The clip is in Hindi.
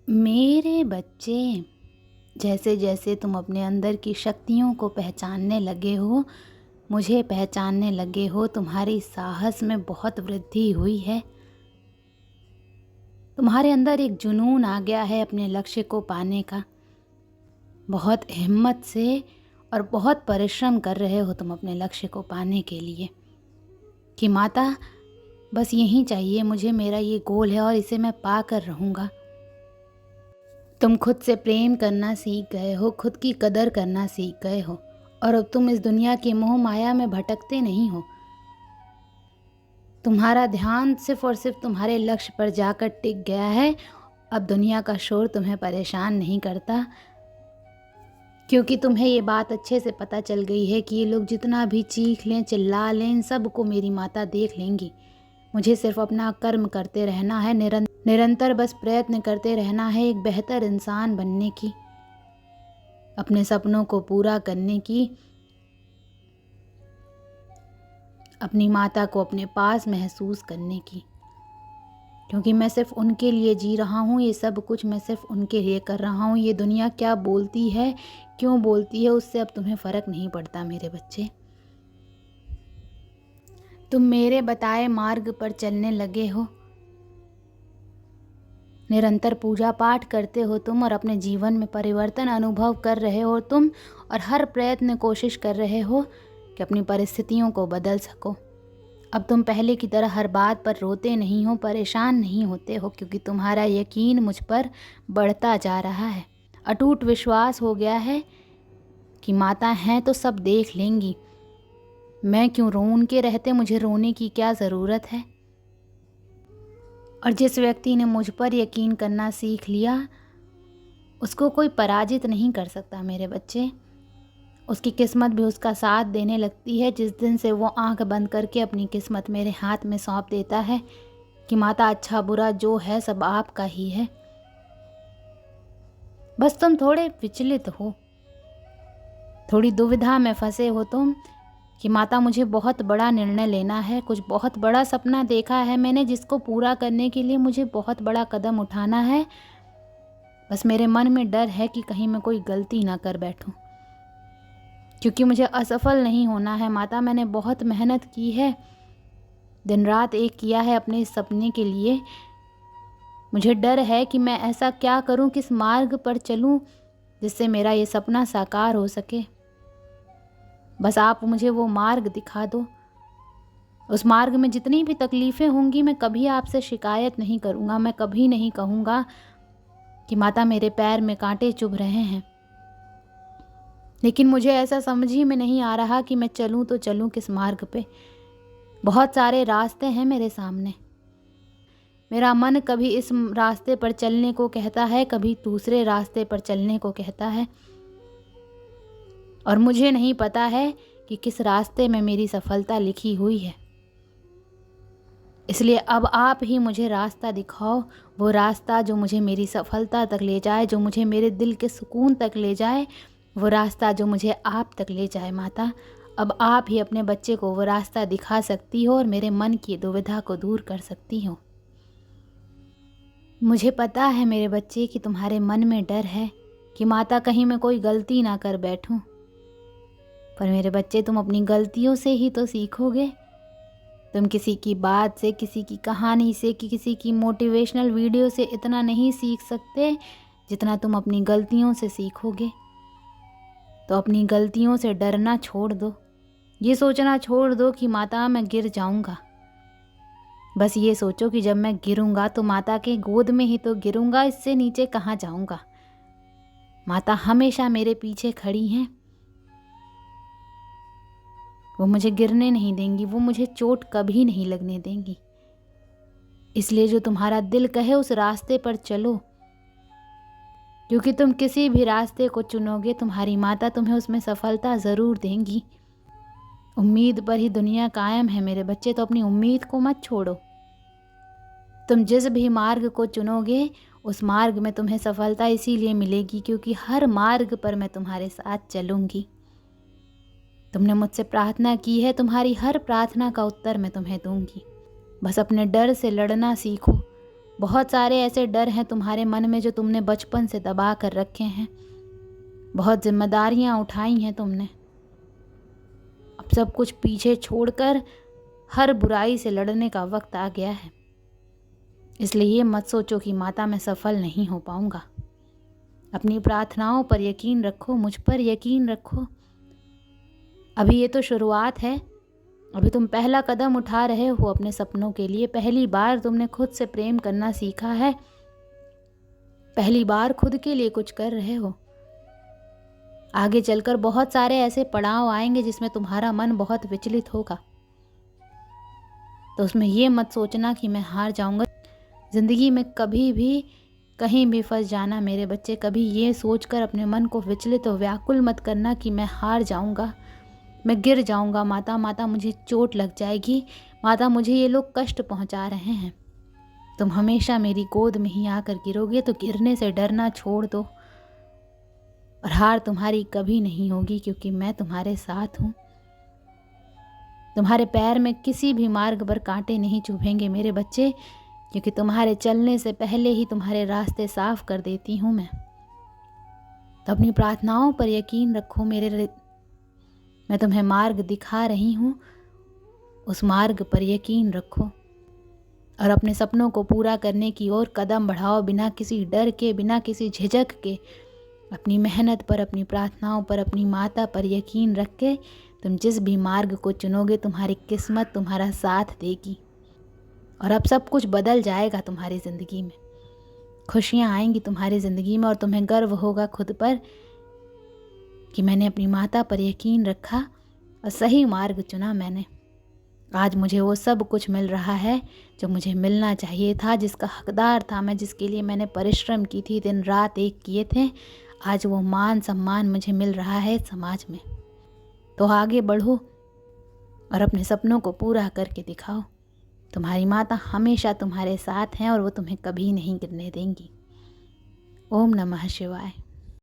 मेरे बच्चे, जैसे जैसे तुम अपने अंदर की शक्तियों को पहचानने लगे हो, मुझे पहचानने लगे हो, तुम्हारी साहस में बहुत वृद्धि हुई है। तुम्हारे अंदर एक जुनून आ गया है अपने लक्ष्य को पाने का। बहुत हिम्मत से और बहुत परिश्रम कर रहे हो तुम अपने लक्ष्य को पाने के लिए कि माता बस यही चाहिए मुझे, मेरा ये गोल है और इसे मैं पा कर रहूँगा। तुम खुद से प्रेम करना सीख गए हो, खुद की कदर करना सीख गए हो और अब तुम इस दुनिया की मोह माया में भटकते नहीं हो। तुम्हारा ध्यान सिर्फ और सिर्फ तुम्हारे लक्ष्य पर जाकर टिक गया है। अब दुनिया का शोर तुम्हें परेशान नहीं करता, क्योंकि तुम्हें ये बात अच्छे से पता चल गई है कि ये लोग जितना भी चीख लें, चिल्ला लें, इन सब को मेरी माता देख लेंगी। मुझे सिर्फ अपना कर्म करते रहना है, निरंतर बस प्रयत्न करते रहना है एक बेहतर इंसान बनने की, अपने सपनों को पूरा करने की, अपनी माता को अपने पास महसूस करने की। क्योंकि मैं सिर्फ उनके लिए जी रहा हूँ, ये सब कुछ मैं सिर्फ उनके लिए कर रहा हूँ। ये दुनिया क्या बोलती है, क्यों बोलती है, उससे अब तुम्हें फ़र्क नहीं पड़ता मेरे बच्चे। तुम मेरे बताए मार्ग पर चलने लगे हो, निरंतर पूजा पाठ करते हो तुम और अपने जीवन में परिवर्तन अनुभव कर रहे हो तुम, और हर प्रयत्न कोशिश कर रहे हो कि अपनी परिस्थितियों को बदल सको। अब तुम पहले की तरह हर बात पर रोते नहीं हो, परेशान नहीं होते हो, क्योंकि तुम्हारा यकीन मुझ पर बढ़ता जा रहा है। अटूट विश्वास हो गया है कि माता हैं तो सब देख लेंगी। मैं क्यों रो, उनके रहते मुझे रोने की क्या ज़रूरत है। और जिस व्यक्ति ने मुझ पर यकीन करना सीख लिया, उसको कोई पराजित नहीं कर सकता मेरे बच्चे। उसकी किस्मत भी उसका साथ देने लगती है जिस दिन से वो आंख बंद करके अपनी किस्मत मेरे हाथ में सौंप देता है कि माता अच्छा बुरा जो है सब आपका ही है। बस तुम थोड़े विचलित हो, थोड़ी दुविधा में फंसे हो तुम कि माता मुझे बहुत बड़ा निर्णय लेना है, कुछ बहुत बड़ा सपना देखा है मैंने जिसको पूरा करने के लिए मुझे बहुत बड़ा कदम उठाना है। बस मेरे मन में डर है कि कहीं मैं कोई गलती ना कर बैठूं, क्योंकि मुझे असफल नहीं होना है माता। मैंने बहुत मेहनत की है, दिन रात एक किया है अपने इस सपने के लिए। मुझे डर है कि मैं ऐसा क्या करूं, किस मार्ग पर चलूं जिससे मेरा ये सपना साकार हो सके। बस आप मुझे वो मार्ग दिखा दो। उस मार्ग में जितनी भी तकलीफ़ें होंगी मैं कभी आपसे शिकायत नहीं करूँगा। मैं कभी नहीं कहूँगा कि माता मेरे पैर में कांटे चुभ रहे हैं। लेकिन मुझे ऐसा समझ ही में नहीं आ रहा कि मैं चलूँ तो चलूँ किस मार्ग पे। बहुत सारे रास्ते हैं मेरे सामने। मेरा मन कभी इस रास्ते पर चलने को कहता है, कभी दूसरे रास्ते पर चलने को कहता है, और मुझे नहीं पता है कि किस रास्ते में मेरी सफलता लिखी हुई है। इसलिए अब आप ही मुझे रास्ता दिखाओ, वो रास्ता जो मुझे मेरी सफलता तक ले जाए, जो मुझे मेरे दिल के सुकून तक ले जाए, वो रास्ता जो मुझे आप तक ले जाए माता। अब आप ही अपने बच्चे को वो रास्ता दिखा सकती हो और मेरे मन की दुविधा को दूर कर सकती हो। मुझे पता है मेरे बच्चे कि तुम्हारे मन में डर है कि माता कहीं मैं कोई गलती ना कर बैठूं, पर मेरे बच्चे तुम अपनी गलतियों से ही तो सीखोगे। तुम किसी की बात से, किसी की कहानी से, कि किसी की मोटिवेशनल वीडियो से इतना नहीं सीख सकते जितना तुम अपनी गलतियों से सीखोगे। तो अपनी गलतियों से डरना छोड़ दो, ये सोचना छोड़ दो कि माता मैं गिर जाऊंगा। बस ये सोचो कि जब मैं गिरूंगा तो माता के गोद में ही तो गिरूंगा, इससे नीचे कहाँ जाऊंगा। माता हमेशा मेरे पीछे खड़ी हैं, वो मुझे गिरने नहीं देंगी, वो मुझे चोट कभी नहीं लगने देंगी। इसलिए जो तुम्हारा दिल कहे उस रास्ते पर चलो, क्योंकि तुम किसी भी रास्ते को चुनोगे तुम्हारी माता तुम्हें उसमें सफलता ज़रूर देंगी। उम्मीद पर ही दुनिया कायम है मेरे बच्चे, तो अपनी उम्मीद को मत छोड़ो। तुम जिस भी मार्ग को चुनोगे उस मार्ग में तुम्हें सफलता इसीलिए मिलेगी क्योंकि हर मार्ग पर मैं तुम्हारे साथ चलूँगी। तुमने मुझसे प्रार्थना की है, तुम्हारी हर प्रार्थना का उत्तर मैं तुम्हें दूंगी। बस अपने डर से लड़ना सीखो, बहुत सारे ऐसे डर हैं तुम्हारे मन में जो तुमने बचपन से दबा कर रखे हैं। बहुत जिम्मेदारियां उठाई हैं तुमने। अब सब कुछ पीछे छोड़कर हर बुराई से लड़ने का वक्त आ गया है। इसलिए ये मत सोचो कि माता मैं सफल नहीं हो पाऊंगा। अपनी प्रार्थनाओं पर यकीन रखो, मुझ पर यकीन रखो। अभी ये तो शुरुआत है। अभी तुम पहला कदम उठा रहे हो अपने सपनों के लिए। पहली बार तुमने खुद से प्रेम करना सीखा है। पहली बार खुद के लिए कुछ कर रहे हो। आगे चलकर बहुत सारे ऐसे पड़ाव आएंगे जिसमें तुम्हारा मन बहुत विचलित होगा। तो उसमें ये मत सोचना कि मैं हार जाऊंगा। ज़िंदगी में कभी भी कहीं भी फंस जाना मेरे बच्चे, कभी ये सोचकर अपने मन को विचलित और व्याकुल मत करना कि मैं हार जाऊंगा, मैं गिर जाऊंगा। माता माता मुझे चोट लग जाएगी, माता मुझे ये लोग कष्ट पहुंचा रहे हैं। तुम हमेशा मेरी गोद में ही आकर गिरोगे। तो गिरने से डरना छोड़ दो और हार तुम्हारी कभी नहीं होगी, क्योंकि मैं तुम्हारे साथ हूँ। तुम्हारे पैर में किसी भी मार्ग पर कांटे नहीं चुभेंगे मेरे बच्चे, क्योंकि तुम्हारे चलने से पहले ही तुम्हारे रास्ते साफ कर देती हूँ मैं। तो अपनी प्रार्थनाओं पर यकीन रखो। मैं तुम्हें मार्ग दिखा रही हूँ, उस मार्ग पर यकीन रखो और अपने सपनों को पूरा करने की ओर कदम बढ़ाओ, बिना किसी डर के, बिना किसी झिझक के। अपनी मेहनत पर, अपनी प्रार्थनाओं पर, अपनी माता पर यकीन रख के तुम जिस भी मार्ग को चुनोगे, तुम्हारी किस्मत तुम्हारा साथ देगी और अब सब कुछ बदल जाएगा तुम्हारी ज़िंदगी में। खुशियाँ आएंगी तुम्हारी ज़िंदगी में और तुम्हें गर्व होगा खुद पर कि मैंने अपनी माता पर यकीन रखा और सही मार्ग चुना मैंने। आज मुझे वो सब कुछ मिल रहा है जो मुझे मिलना चाहिए था, जिसका हकदार था मैं, जिसके लिए मैंने परिश्रम की थी, दिन रात एक किए थे। आज वो मान सम्मान मुझे मिल रहा है समाज में। तो आगे बढ़ो और अपने सपनों को पूरा करके दिखाओ। तुम्हारी माता हमेशा तुम्हारे साथ हैं और वो तुम्हें कभी नहीं गिरने देंगी। ओम नमः शिवाय।